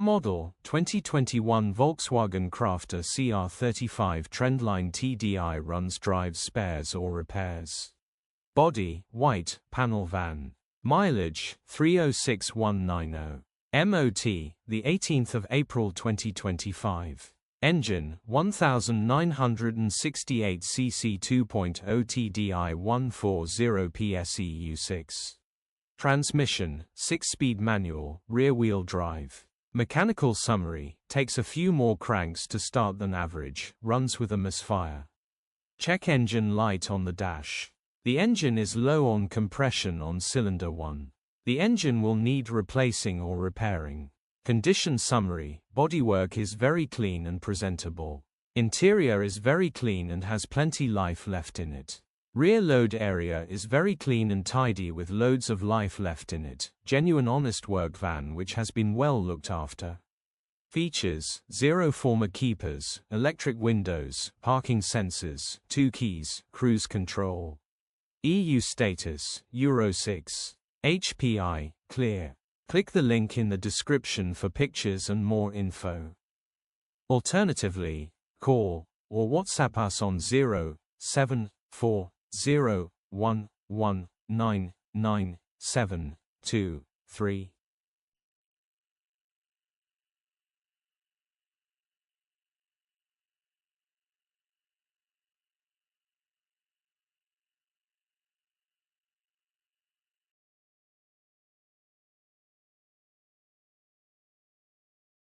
model, 2021 Volkswagen Crafter Cr35 Trendline Tdi runs drives spares or repairs. Body, white, panel van. Mileage, 306,190. MOT, the 18th of April 2025. Engine, 1968 cc 2.0 TDI 140 PSEU6. Transmission, 6-speed manual, rear-wheel drive. Mechanical summary, takes a few more cranks to start than average, runs with a misfire. Check engine light on the dash. The engine is low on compression on cylinder 1. The engine will need replacing or repairing. Condition summary, bodywork is very clean and presentable. Interior is very clean and has plenty life left in it. Rear load area is very clean and tidy with loads of life left in it. Genuine honest work van which has been well looked after. Features, 0 former keepers, electric windows, parking sensors, 2 keys, cruise control. EU status, Euro 6. HPI, clear. Click the link in the description for pictures and more info. Alternatively, call or WhatsApp us on 07401199723.